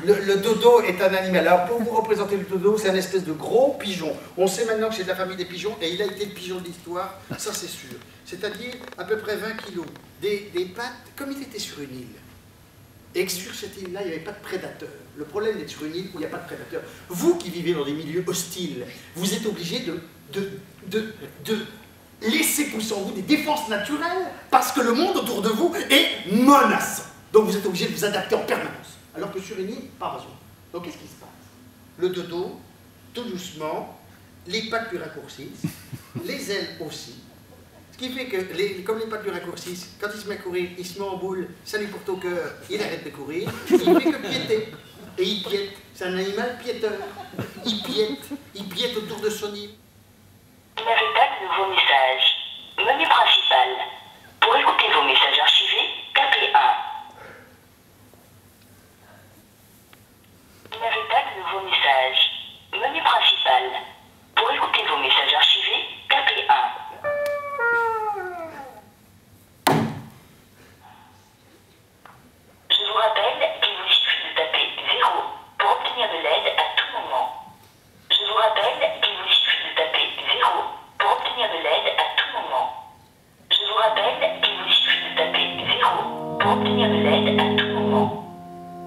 Le dodo est un animal. Alors pour vous représenter le dodo, c'est un espèce de gros pigeon. On sait maintenant que c'est de la famille des pigeons et il a été le pigeon de l'histoire, ça c'est sûr. C'est-à-dire à peu près 20 kilos, des pattes, comme il était sur une île. Et que sur cette île-là, il n'y avait pas de prédateurs. Le problème d'être sur une île où il n'y a pas de prédateurs. Vous qui vivez dans des milieux hostiles, vous êtes obligé de laisser pousser en vous des défenses naturelles parce que le monde autour de vous est menaçant. Donc vous êtes obligé de vous adapter en permanence. Alors que sur une île, pas besoin. Donc qu'est-ce qui se passe? Le dodo, tout doucement, les pattes plus raccourcissent, les ailes aussi. Ce qui fait que, comme les pattes plus raccourcissent, quand il se met à courir, il se met en boule, ça lui porte au cœur, il arrête de courir, il fait que piéter. Et il piète. C'est un animal piéteur. Il piète autour de son île. Vous n'avez pas de nouveaux messages. Menu principal. Pour écouter vos messages archivés, tapez 1. Vous n'avez pas de nouveaux messages. Menu principal. Pour écouter vos messages archivés, tapez 1. Je vous rappelle qu'il vous suffit de taper 0 pour obtenir de l'aide à tout moment. Je vous rappelle qu'il vous suffit de taper 0 pour obtenir de l'aide à tout moment. Je vous rappelle qu'il vous suffit de taper 0 pour obtenir de l'aide à tout moment.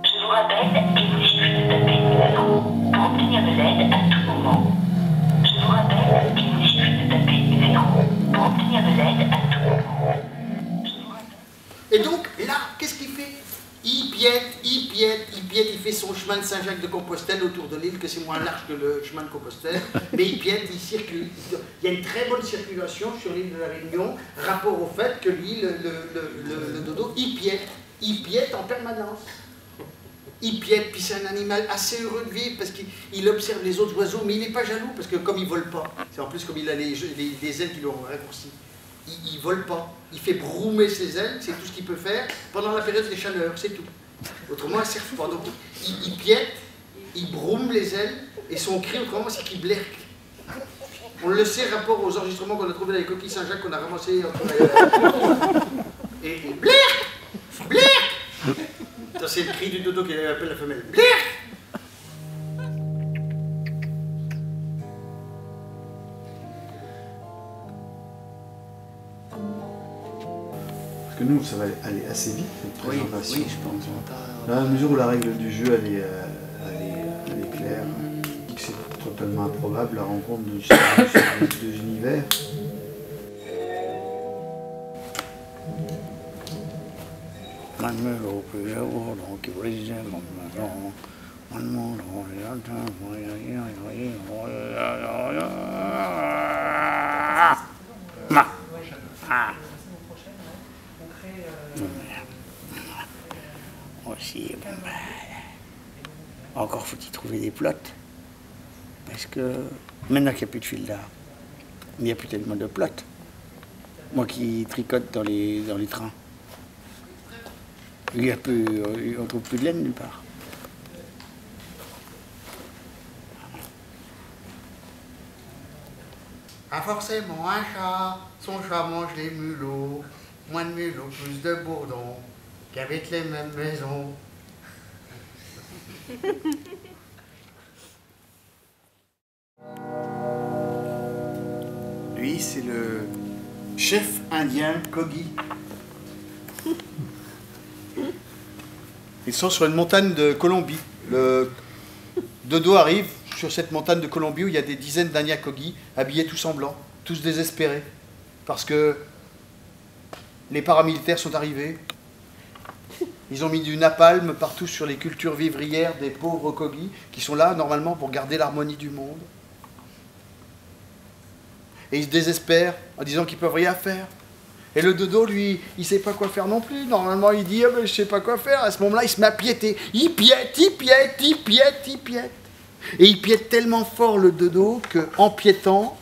Je vous rappelle qu'il vous suffit de taper 0 pour obtenir de l'aide à tout moment. Je vous rappelle qu'il vous suffit de taper 0 pour obtenir de l'aide à tout moment. Et donc, là, qu'est-ce qu'il fait? Il piète, il fait son chemin de Saint-Jacques-de-Compostelle autour de l'île, que c'est moins large que le chemin de Compostelle, mais il piète, il circule. Il y a une très bonne circulation sur l'île de la Réunion, rapport au fait que lui, le dodo, il piète en permanence. Il piète, puis c'est un animal assez heureux de vivre parce qu'il observe les autres oiseaux, mais il n'est pas jaloux parce que comme il ne vole pas, c'est en plus comme il a les ailes qui l'ont raccourci, il ne vole pas, il fait broumer ses ailes, c'est tout ce qu'il peut faire pendant la période des chaleurs, c'est tout. Autrement, il ne serve pas. Donc il piète, il broume les ailes, et son cri, autrement, c'est qu'il blerque. On le sait, rapport aux enregistrements qu'on a trouvés dans les coquilles Saint-Jacques qu'on a ramassées et blerque, blerque. Ça, c'est le cri du dodo qui appelle la femelle. Blerque. Parce que nous, ça va aller assez vite, cette présentation. Oui, je pense. Dans la mesure où la règle du jeu, elle est claire, que c'est totalement improbable la rencontre de ces deux univers. Aussi, bon, bah, encore faut-il trouver des plots, parce que maintenant qu'il n'y a plus de fil d'art, il n'y a plus tellement de plots. Moi qui tricote dans les trains, il y a plus, on trouve plus de laine nulle part. Pas forcément un chat, son chat mange les mulots, moins de mulots, plus de bourdons, qu'avec les mêmes maisons. Lui, c'est le chef indien Kogi. Ils sont sur une montagne de Colombie. Le dodo arrive sur cette montagne de Colombie où il y a des dizaines d'Indiens Kogi habillés tous en blanc, tous désespérés, parce que les paramilitaires sont arrivés. Ils ont mis du napalm partout sur les cultures vivrières des pauvres Kogi, qui sont là normalement pour garder l'harmonie du monde. Et ils se désespèrent en disant qu'ils ne peuvent rien faire. Et le dodo, lui, il sait pas quoi faire non plus. Normalement, il dit, ah ben, je sais pas quoi faire. À ce moment-là, il se met à piéter. Il piète, il piète, il piète, il piète. Et il piète tellement fort le dodo qu'en piétant,